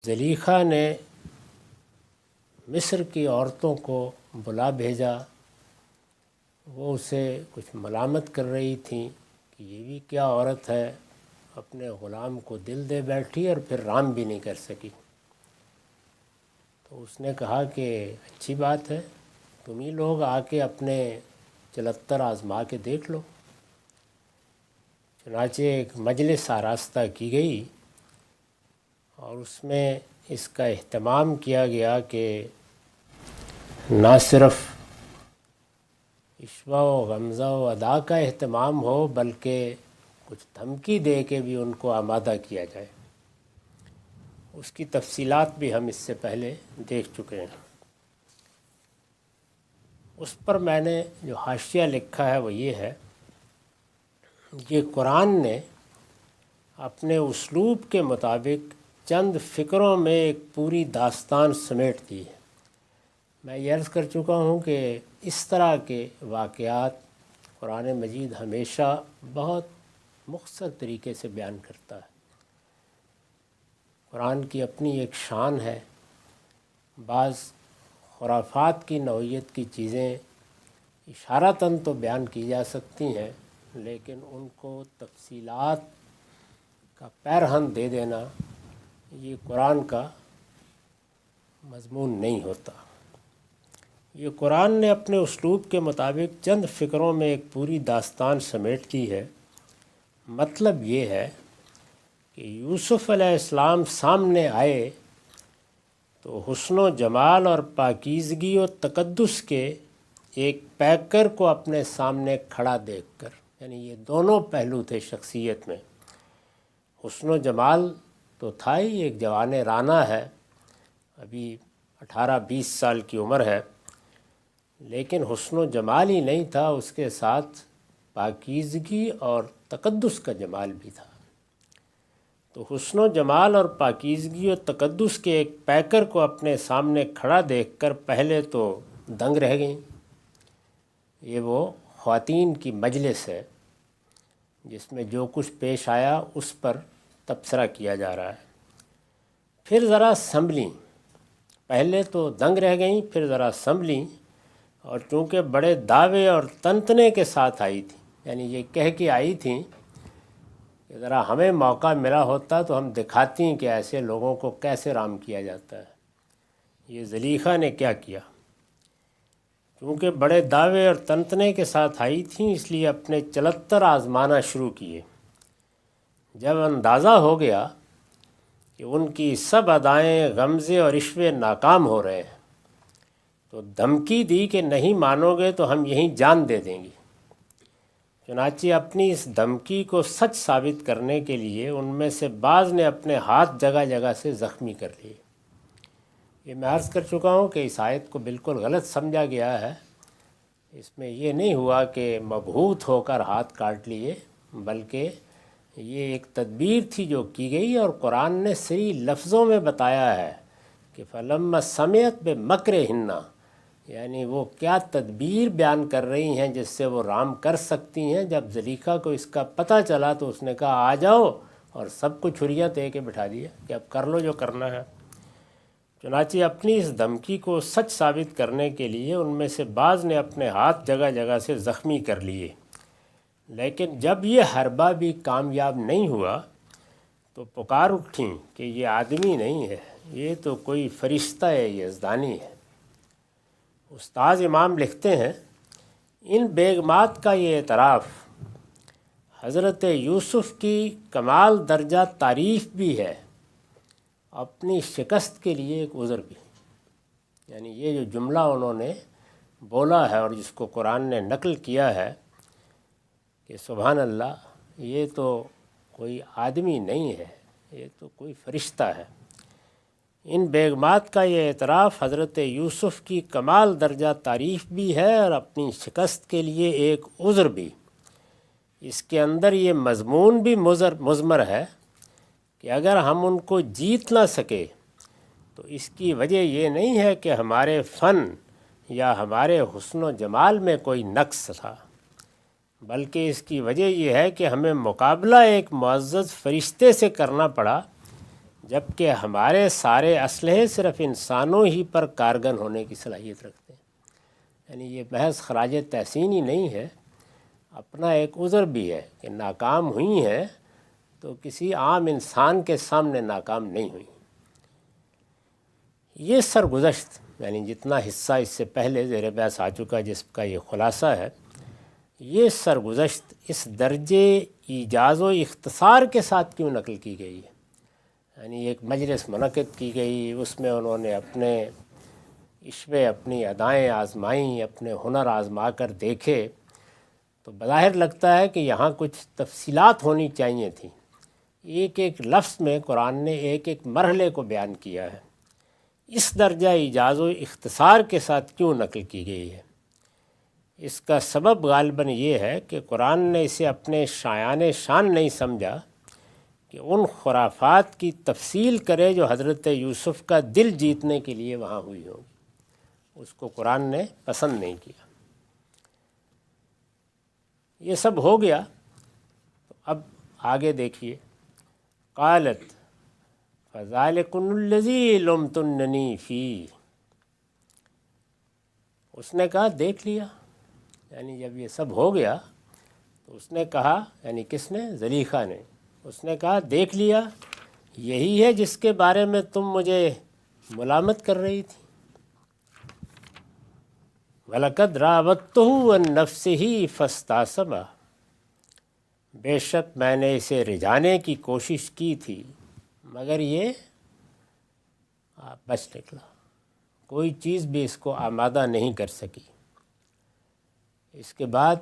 زلیخا نے مصر کی عورتوں کو بلا بھیجا۔ وہ اسے کچھ ملامت کر رہی تھیں کہ یہ بھی کیا عورت ہے، اپنے غلام کو دل دے بیٹھی اور پھر رام بھی نہیں کر سکی۔ تو اس نے کہا کہ اچھی بات ہے، تم ہی لوگ آ کے اپنے چلتر آزما کے دیکھ لو۔ چنانچہ ایک مجلس آراستہ کی گئی اور اس میں اس کا اہتمام کیا گیا کہ نہ صرف عشوہ و غمزہ و ادا کا اہتمام ہو بلکہ کچھ دھمکی دے کے بھی ان کو آمادہ کیا جائے۔ اس کی تفصیلات بھی ہم اس سے پہلے دیکھ چکے ہیں۔ اس پر میں نے جو حاشیہ لکھا ہے وہ یہ ہے کہ قرآن نے اپنے اسلوب کے مطابق چند فقروں میں ایک پوری داستان سمیٹ دی ہے۔ میں یہ عرض کر چکا ہوں کہ اس طرح کے واقعات قرآن مجید ہمیشہ بہت مختصر طریقے سے بیان کرتا ہے۔ قرآن کی اپنی ایک شان ہے۔ بعض خرافات کی نوعیت کی چیزیں اشارتاً تو بیان کی جا سکتی ہیں، لیکن ان کو تفصیلات کا پیرہن دے دینا یہ قرآن کا مضمون نہیں ہوتا۔ یہ قرآن نے اپنے اسلوب کے مطابق چند فقروں میں ایک پوری داستان سمیٹ دی ہے۔ مطلب یہ ہے کہ یوسف علیہ السلام سامنے آئے تو حسن و جمال اور پاکیزگی و تقدس کے ایک پیکر کو اپنے سامنے کھڑا دیکھ کر، یعنی یہ دونوں پہلو تھے شخصیت میں۔ حسن و جمال تو تھا ہی، ایک جوان رانا ہے، ابھی 18-20 سال کی عمر ہے، لیکن حسن و جمال ہی نہیں تھا، اس کے ساتھ پاکیزگی اور تقدس کا جمال بھی تھا۔ تو حسن و جمال اور پاکیزگی و تقدس کے ایک پیکر کو اپنے سامنے کھڑا دیکھ کر پہلے تو دنگ رہ گئیں۔ یہ وہ خواتین کی مجلس ہے جس میں جو کچھ پیش آیا اس پر تبصرہ کیا جا رہا ہے۔ پھر ذرا سنبھلیں، پہلے تو دنگ رہ گئیں، پھر ذرا سنبھلیں، اور چونکہ بڑے دعوے اور تنتنے کے ساتھ آئی تھیں، یعنی یہ کہہ کے آئی تھیں کہ ذرا ہمیں موقع ملا ہوتا تو ہم دکھاتی ہیں کہ ایسے لوگوں کو کیسے رام کیا جاتا ہے۔ یہ زلیخا نے کیا کیا؟ چونکہ بڑے دعوے اور تنتنے کے ساتھ آئی تھیں، اس لیے اپنے چلتر آزمانا شروع کیے۔ جب اندازہ ہو گیا کہ ان کی سب ادائیں غمزے اور عشوے ناکام ہو رہے ہیں تو دھمکی دی کہ نہیں مانو گے تو ہم یہیں جان دے دیں گے۔ چنانچہ اپنی اس دھمکی کو سچ ثابت کرنے کے لیے ان میں سے بعض نے اپنے ہاتھ جگہ جگہ سے زخمی کر لیے۔ یہ میں عرض کر چکا ہوں کہ اس آیت کو بالکل غلط سمجھا گیا ہے۔ اس میں یہ نہیں ہوا کہ مبہوت ہو کر ہاتھ کاٹ لیے، بلکہ یہ ایک تدبیر تھی جو کی گئی، اور قرآن نے صریح لفظوں میں بتایا ہے کہ فَلَمَّا سَمِعَتْ بِمَكْرِهِنَّ، یعنی وہ کیا تدبیر بیان کر رہی ہیں جس سے وہ رام کر سکتی ہیں۔ جب زلیخا کو اس کا پتہ چلا تو اس نے کہا آ جاؤ، اور سب کو چھریاں دے کے بٹھا دیا کہ اب کر لو جو کرنا ہے۔ چنانچہ اپنی اس دھمکی کو سچ ثابت کرنے کے لیے ان میں سے بعض نے اپنے ہاتھ جگہ جگہ سے زخمی کر لیے، لیکن جب یہ حربہ بھی کامیاب نہیں ہوا تو پکار اٹھیں کہ یہ آدمی نہیں ہے، یہ تو کوئی فرشتہ یزدانی ہے۔ استاذ امام لکھتے ہیں ان بیگمات کا یہ اعتراف حضرت یوسف کی کمال درجہ تعریف بھی ہے، اپنی شکست کے لیے ایک عذر بھی۔ یعنی یہ جو جملہ انہوں نے بولا ہے اور جس کو قرآن نے نقل کیا ہے کہ سبحان اللہ، یہ تو کوئی آدمی نہیں ہے، یہ تو کوئی فرشتہ ہے۔ ان بیگمات کا یہ اعتراف حضرت یوسف کی کمال درجہ تعریف بھی ہے اور اپنی شکست کے لیے ایک عذر بھی۔ اس کے اندر یہ مضمون بھی مضمر ہے کہ اگر ہم ان کو جیت نہ سکے تو اس کی وجہ یہ نہیں ہے کہ ہمارے فن یا ہمارے حسن و جمال میں کوئی نقص تھا، بلکہ اس کی وجہ یہ ہے کہ ہمیں مقابلہ ایک معزز فرشتے سے کرنا پڑا جبکہ ہمارے سارے اسلحے صرف انسانوں ہی پر کارگر ہونے کی صلاحیت رکھتے ہیں۔ یعنی یہ محض خراج تحسین ہی نہیں ہے، اپنا ایک عذر بھی ہے کہ ناکام ہوئی ہیں تو کسی عام انسان کے سامنے ناکام نہیں ہوئی۔ یہ سرگزشت یعنی جتنا حصہ اس سے پہلے زیر بحث آ چکا جس کا یہ خلاصہ ہے، یہ سرگزشت اس درجے ایجاز و اختصار کے ساتھ کیوں نقل کی گئی ہے؟ یعنی ایک مجلس منعقد کی گئی، اس میں انہوں نے اپنے عشوے اپنی ادائیں آزمائیں، اپنے ہنر آزما کر دیکھے، تو بظاہر لگتا ہے کہ یہاں کچھ تفصیلات ہونی چاہیے تھیں۔ ایک ایک لفظ میں قرآن نے ایک ایک مرحلے کو بیان کیا ہے، اس درجہ ایجاز و اختصار کے ساتھ کیوں نقل کی گئی ہے؟ اس کا سبب غالباً یہ ہے کہ قرآن نے اسے اپنے شایان شان نہیں سمجھا کہ ان خرافات کی تفصیل کرے جو حضرت یوسف کا دل جیتنے کے لیے وہاں ہوئی ہوگی، اس کو قرآن نے پسند نہیں کیا۔ یہ سب ہو گیا، تو اب آگے دیکھیے، قالت فذالکن الذی لمتننی فیہ، اس نے کہا دیکھ لیا، یعنی جب یہ سب ہو گیا تو اس نے کہا، یعنی کس نے؟ زلیخا نے، اس نے کہا دیکھ لیا، یہی ہے جس کے بارے میں تم مجھے ملامت کر رہی تھی۔ وَلَقَدْ رَاوَدتُّهُ عَن نَفْسِهِ فَاسْتَعْصَمَ، بے شک میں نے اسے رجھانے کی کوشش کی تھی مگر یہ بچ نکلا، کوئی چیز بھی اس کو آمادہ نہیں کر سکی۔ اس کے بعد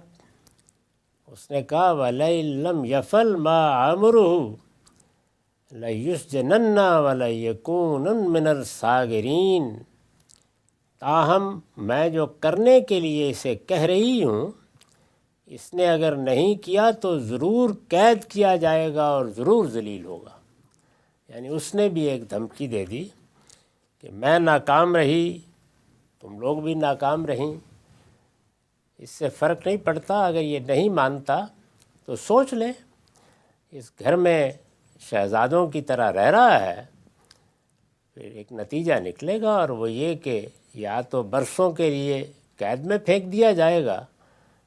اس نے کہا وَلَئِن لَّمْ يَفْعَلْ مَا عَمُرُهُ لَيُسْجَنَنَّ وَلَيَكُونَنَّ مِنَ الصَّاغِرِينَ، تاہم میں جو کرنے کے لیے اسے کہہ رہی ہوں، اس نے اگر نہیں کیا تو ضرور قید کیا جائے گا اور ضرور ذلیل ہوگا۔ یعنی اس نے بھی ایک دھمکی دے دی کہ میں ناکام رہی، تم لوگ بھی ناکام رہیں، اس سے فرق نہیں پڑتا، اگر یہ نہیں مانتا تو سوچ لے، اس گھر میں شہزادوں کی طرح رہ رہا ہے، پھر ایک نتیجہ نکلے گا، اور وہ یہ کہ یا تو برسوں کے لیے قید میں پھینک دیا جائے گا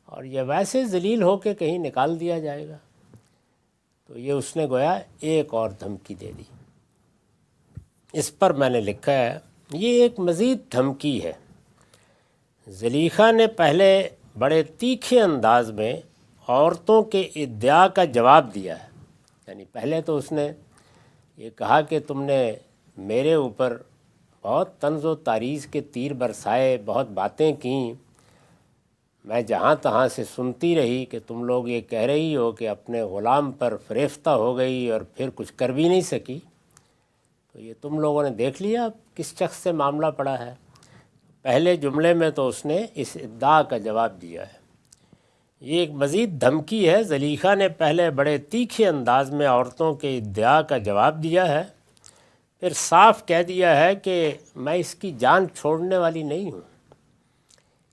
اور یہ ویسے ذلیل ہو کے کہیں نکال دیا جائے گا۔ تو یہ اس نے گویا ایک اور دھمکی دے دی۔ اس پر میں نے لکھا ہے یہ ایک مزید دھمکی ہے۔ زلیخا نے پہلے بڑے تیکھے انداز میں عورتوں کے ادعا کا جواب دیا ہے، یعنی پہلے تو اس نے یہ کہا کہ تم نے میرے اوپر بہت طنز و تاریض کے تیر برسائے، بہت باتیں کیں، میں جہاں تہاں سے سنتی رہی کہ تم لوگ یہ کہہ رہی ہو کہ اپنے غلام پر فریفتہ ہو گئی اور پھر کچھ کر بھی نہیں سکی، تو یہ تم لوگوں نے دیکھ لیا کس شخص سے معاملہ پڑا ہے۔ پہلے جملے میں تو اس نے اس ادعا کا جواب دیا ہے۔ یہ ایک مزید دھمکی ہے، زلیخا نے پہلے بڑے تیکھے انداز میں عورتوں کے ادعا کا جواب دیا ہے، پھر صاف کہہ دیا ہے کہ میں اس کی جان چھوڑنے والی نہیں ہوں،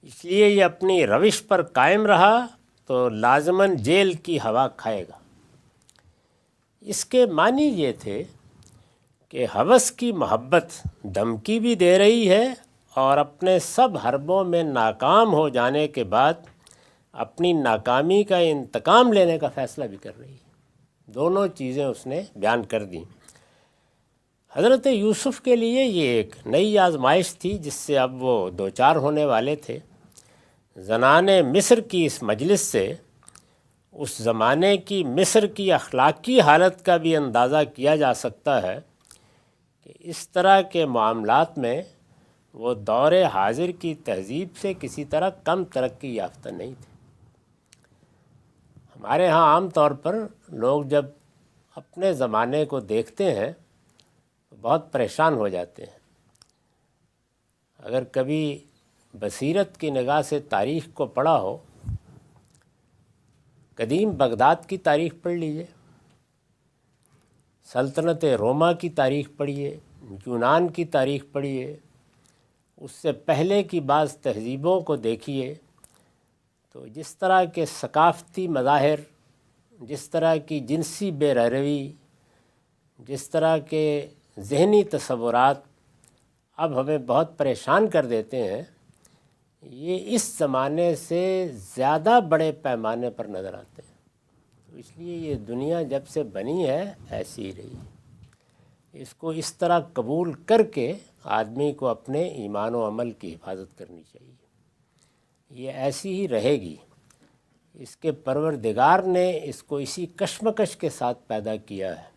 اس لیے یہ اپنی روش پر قائم رہا تو لازماً جیل کی ہوا کھائے گا۔ اس کے معنی یہ تھے کہ ہوس کی محبت دھمکی بھی دے رہی ہے اور اپنے سب حربوں میں ناکام ہو جانے کے بعد اپنی ناکامی کا انتقام لینے کا فیصلہ بھی کر رہی ہے۔ دونوں چیزیں اس نے بیان کر دیں۔ حضرت یوسف کے لیے یہ ایک نئی آزمائش تھی جس سے اب وہ دوچار ہونے والے تھے۔ زنان مصر کی اس مجلس سے اس زمانے کی مصر کی اخلاقی حالت کا بھی اندازہ کیا جا سکتا ہے کہ اس طرح کے معاملات میں وہ دور حاضر کی تہذیب سے کسی طرح کم ترقی یافتہ نہیں تھے۔ ہمارے ہاں عام طور پر لوگ جب اپنے زمانے کو دیکھتے ہیں تو بہت پریشان ہو جاتے ہیں۔ اگر کبھی بصیرت کی نگاہ سے تاریخ کو پڑھا ہو، قدیم بغداد کی تاریخ پڑھ لیجئے، سلطنت روما کی تاریخ پڑھیے، یونان کی تاریخ پڑھیے، اس سے پہلے کی بعض تہذیبوں کو دیکھیے، تو جس طرح کے ثقافتی مظاہر، جس طرح کی جنسی بے روی، جس طرح کے ذہنی تصورات اب ہمیں بہت پریشان کر دیتے ہیں، یہ اس زمانے سے زیادہ بڑے پیمانے پر نظر آتے ہیں۔ تو اس لیے یہ دنیا جب سے بنی ہے ایسی ہی رہی، اس کو اس طرح قبول کر کے آدمی کو اپنے ایمان و عمل کی حفاظت کرنی چاہیے۔ یہ ایسی ہی رہے گی، اس کے پروردگار نے اس کو اسی کشمکش کے ساتھ پیدا کیا ہے۔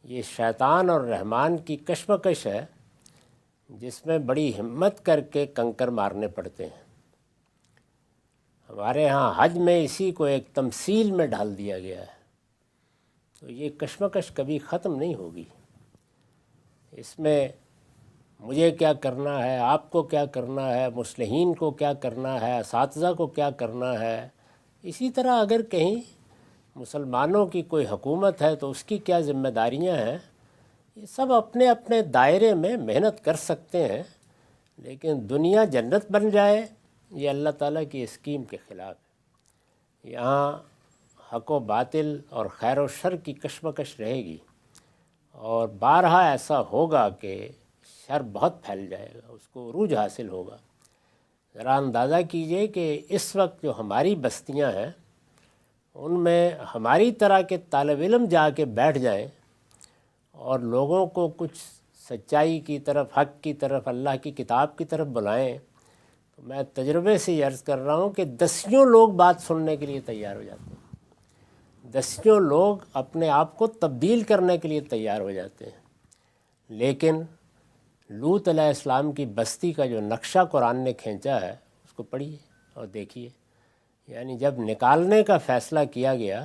یہ شیطان اور رحمان کی کشمکش ہے، جس میں بڑی ہمت کر کے کنکر مارنے پڑتے ہیں۔ ہمارے ہاں حج میں اسی کو ایک تمثیل میں ڈال دیا گیا ہے۔ تو یہ کشمکش کبھی ختم نہیں ہوگی۔ اس میں مجھے کیا کرنا ہے، آپ کو کیا کرنا ہے، مصلحین کو کیا کرنا ہے، اساتذہ کو کیا کرنا ہے، اسی طرح اگر کہیں مسلمانوں کی کوئی حکومت ہے تو اس کی کیا ذمہ داریاں ہیں، یہ سب اپنے اپنے دائرے میں محنت کر سکتے ہیں، لیکن دنیا جنت بن جائے یہ اللہ تعالیٰ کی اسکیم کے خلاف ہے۔ یہاں حق و باطل اور خیر و شر کی کشمکش رہے گی، اور بارہا ایسا ہوگا کہ شر بہت پھیل جائے گا، اس کو عروج حاصل ہوگا۔ ذرا اندازہ کیجئے کہ اس وقت جو ہماری بستیاں ہیں ان میں ہماری طرح کے طالب علم جا کے بیٹھ جائیں اور لوگوں کو کچھ سچائی کی طرف، حق کی طرف، اللہ کی کتاب کی طرف بلائیں، تو میں تجربے سے یہ عرض کر رہا ہوں کہ دسیوں لوگ بات سننے کے لیے تیار ہو جاتے ہیں، دسیوں لوگ اپنے آپ کو تبدیل کرنے کے لیے تیار ہو جاتے ہیں۔ لیکن لوط علیہ السلام کی بستی کا جو نقشہ قرآن نے کھینچا ہے اس کو پڑھیے اور دیکھیے، یعنی جب نکالنے کا فیصلہ کیا گیا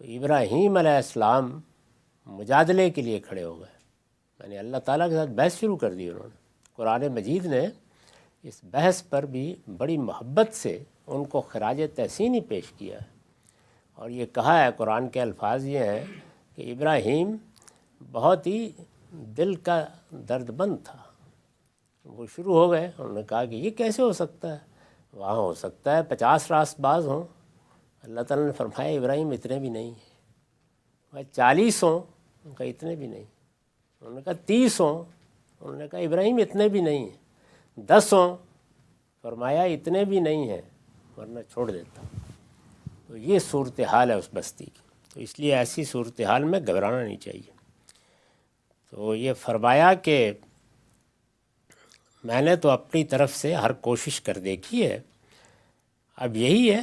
تو ابراہیم علیہ السلام مجادلے کے لیے کھڑے ہو گئے، یعنی اللہ تعالیٰ کے ساتھ بحث شروع کر دی انہوں نے۔ قرآن مجید نے اس بحث پر بھی بڑی محبت سے ان کو خراج تحسینی پیش کیا ہے، اور یہ کہا ہے، قرآن کے الفاظ یہ ہیں کہ ابراہیم بہت ہی دل کا درد مند تھا۔ وہ شروع ہو گئے، انہوں نے کہا کہ یہ کیسے ہو سکتا ہے، وہاں ہو سکتا ہے 50 راست باز ہوں۔ اللہ تعالیٰ نے فرمایا ابراہیم اتنے بھی نہیں ہیں، 40 ہوں، ان کا اتنے بھی نہیں، انہوں نے کہا 30 ہوں، انہوں نے کہا ابراہیم اتنے بھی نہیں ہیں، 10 ہوں، فرمایا اتنے بھی نہیں ہیں ورنہ چھوڑ دیتا۔ تو یہ صورتحال ہے اس بستی کی، تو اس لیے ایسی صورتحال میں گھبرانا نہیں چاہیے۔ تو یہ فرمایا کہ میں نے تو اپنی طرف سے ہر کوشش کر دیکھی ہے، اب یہی ہے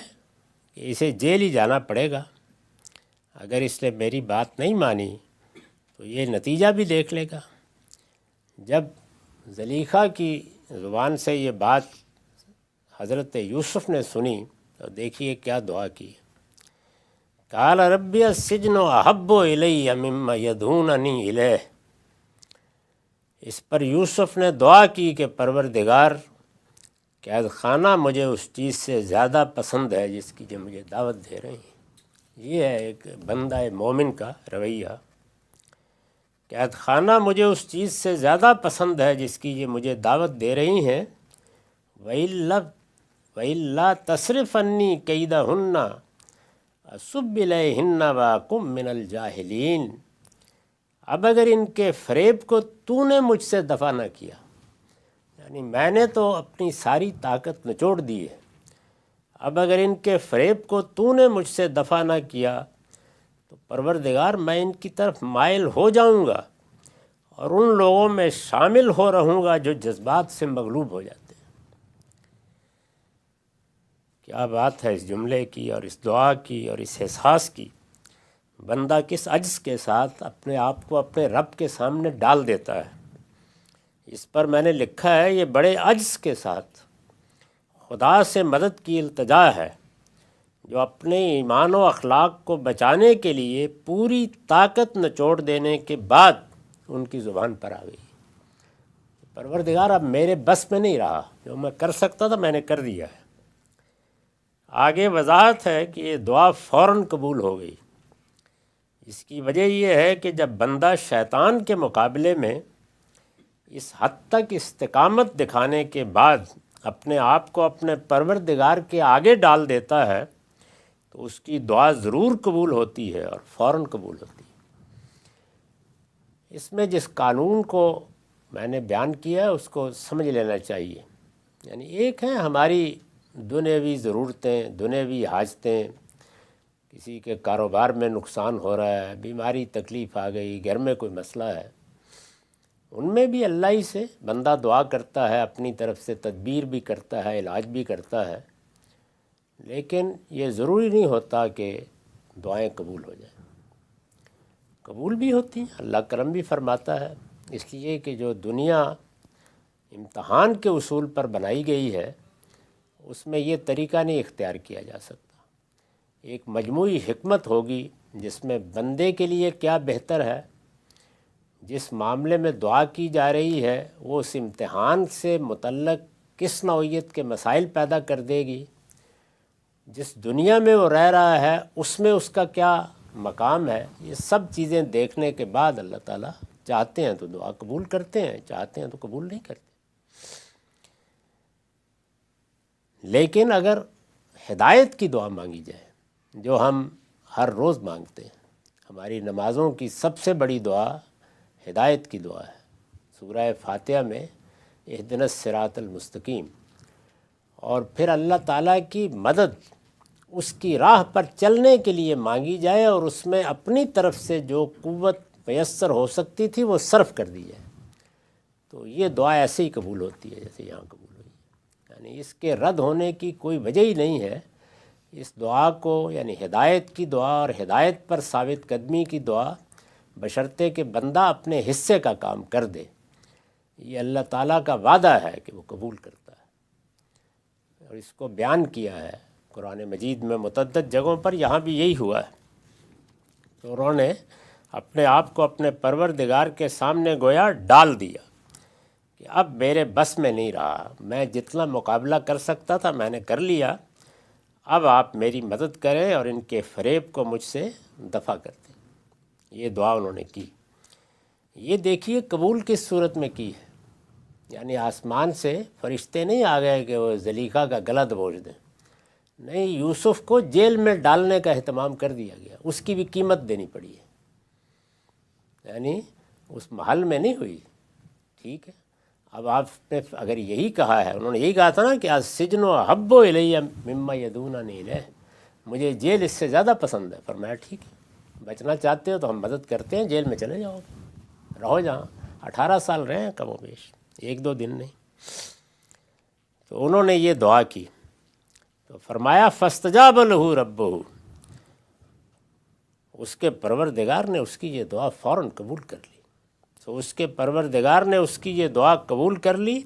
کہ اسے جیل ہی جانا پڑے گا۔ اگر اس نے میری بات نہیں مانی تو یہ نتیجہ بھی دیکھ لے گا۔ جب زلیخا کی زبان سے یہ بات حضرت یوسف نے سنی تو دیکھیے کیا دعا کی، قال ربی السجن احب الی مما یدعوننی الیہ۔ اس پر یوسف نے دعا کی کہ پروردگار، قید خانہ مجھے اس چیز سے زیادہ پسند ہے جس کی جو مجھے دعوت دے رہی ہیں۔ یہ ہے ایک بندہ مومن کا رویہ، قید خانہ مجھے اس چیز سے زیادہ پسند ہے جس کی یہ مجھے دعوت دے رہی ہیں، وَإِلَّا تَصْرِفْ عَنِّي كَيْدَهُنَّ أَصُبْ إِلَيْهِنَّ وَأَكُن مِّنَ الْجَاهِلِينَ۔ اب اگر ان کے فریب کو تو نے مجھ سے دفع نہ کیا، یعنی میں نے تو اپنی ساری طاقت نچوڑ دی ہے، اب اگر ان کے فریب کو تو نے مجھ سے دفع نہ کیا تو پروردگار میں ان کی طرف مائل ہو جاؤں گا اور ان لوگوں میں شامل ہو رہوں گا جو جذبات سے مغلوب ہو جاتے ہیں۔ کیا بات ہے اس جملے کی اور اس دعا کی اور اس احساس کی، بندہ کس عجز کے ساتھ اپنے آپ کو اپنے رب کے سامنے ڈال دیتا ہے۔ اس پر میں نے لکھا ہے، یہ بڑے عجز کے ساتھ خدا سے مدد کی التجا ہے، جو اپنے ایمان و اخلاق کو بچانے کے لیے پوری طاقت نچوڑ دینے کے بعد ان کی زبان پر آ گئی، پروردگار اب میرے بس میں نہیں رہا، جو میں کر سکتا تھا میں نے کر دیا ہے۔ آگے وضاحت ہے کہ یہ دعا فوراً قبول ہو گئی۔ اس کی وجہ یہ ہے کہ جب بندہ شیطان کے مقابلے میں اس حد تک استقامت دکھانے کے بعد اپنے آپ کو اپنے پروردگار کے آگے ڈال دیتا ہے تو اس کی دعا ضرور قبول ہوتی ہے اور فوراً قبول ہوتی ہے۔ اس میں جس قانون کو میں نے بیان کیا ہے اس کو سمجھ لینا چاہیے. یعنی ایک ہے ہماری دنیاوی ضرورتیں، دنیاوی حاجتیں، کسی کے کاروبار میں نقصان ہو رہا ہے، بیماری تکلیف آ گئی، گھر میں کوئی مسئلہ ہے، ان میں بھی اللہ ہی سے بندہ دعا کرتا ہے، اپنی طرف سے تدبیر بھی کرتا ہے، علاج بھی کرتا ہے. لیکن یہ ضروری نہیں ہوتا کہ دعائیں قبول ہو جائیں. قبول بھی ہوتی ہیں، اللہ کرم بھی فرماتا ہے، اس لیے کہ جو دنیا امتحان کے اصول پر بنائی گئی ہے اس میں یہ طریقہ نہیں اختیار کیا جا سکتا. ایک مجموعی حکمت ہوگی جس میں بندے کے لیے کیا بہتر ہے، جس معاملے میں دعا کی جا رہی ہے وہ اس امتحان سے متعلق کس نوعیت کے مسائل پیدا کر دے گی، جس دنیا میں وہ رہ رہا ہے اس میں اس کا کیا مقام ہے. یہ سب چیزیں دیکھنے کے بعد اللہ تعالیٰ چاہتے ہیں تو دعا قبول کرتے ہیں، چاہتے ہیں تو قبول نہیں کرتے. لیکن اگر ہدایت کی دعا مانگی جائے جو ہم ہر روز مانگتے ہیں، ہماری نمازوں کی سب سے بڑی دعا ہدایت کی دعا ہے. سورہ فاتحہ میں اہدنا الصراط المستقیم، اور پھر اللہ تعالیٰ کی مدد اس کی راہ پر چلنے کے لیے مانگی جائے اور اس میں اپنی طرف سے جو قوت میسر ہو سکتی تھی وہ صرف کر دی جائے. تو یہ دعا ایسے ہی قبول ہوتی ہے جیسے یہاں قبول ہوئی. یعنی اس کے رد ہونے کی کوئی وجہ ہی نہیں ہے. اس دعا کو یعنی ہدایت کی دعا اور ہدایت پر ثابت قدمی کی دعا بشرطے کہ بندہ اپنے حصے کا کام کر دے، یہ اللہ تعالیٰ کا وعدہ ہے کہ وہ قبول کرتا ہے. اور اس کو بیان کیا ہے قرآن مجید میں متعدد جگہوں پر. یہاں بھی یہی ہوا ہے. تو انہوں نے اپنے آپ کو اپنے پروردگار کے سامنے گویا ڈال دیا کہ اب میرے بس میں نہیں رہا، میں جتنا مقابلہ کر سکتا تھا میں نے کر لیا، اب آپ میری مدد کریں اور ان کے فریب کو مجھ سے دفع کر دیں. یہ دعا انہوں نے کی. یہ دیکھیے قبول کس صورت میں کی ہے. یعنی آسمان سے فرشتے نہیں آ گئے کہ وہ زلیخا کا گلا دبوچ دیں، نہیں، یوسف کو جیل میں ڈالنے کا اہتمام کر دیا گیا. اس کی بھی قیمت دینی پڑی ہے. یعنی اس محل میں نہیں ہوئی. ٹھیک ہے، اب آپ نے اگر یہی کہا ہے، انہوں نے یہی کہا تھا نا کہ السجن احب الی مما یدعوننی الیہ، مجھے جیل اس سے زیادہ پسند ہے. فرمایا ٹھیک ہے، بچنا چاہتے ہو تو ہم مدد کرتے ہیں، جیل میں چلے جاؤ، رہو جہاں. 18 سال رہے ہیں کم و بیش، 1-2 دن نہیں. تو انہوں نے یہ دعا کی تو فرمایا فاستجاب لہ ربہ، اس کے پروردگار نے اس کی یہ دعا فوراً قبول کر لی. تو اس کے پروردگار نے اس کی یہ دعا قبول کر لی.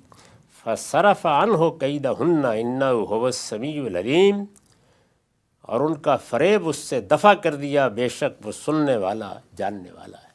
فصرف عنہ کیدہن انہ ھو السمیع العلیم، اور ان کا فریب اس سے دفع کر دیا، بے شک وہ سننے والا جاننے والا ہے.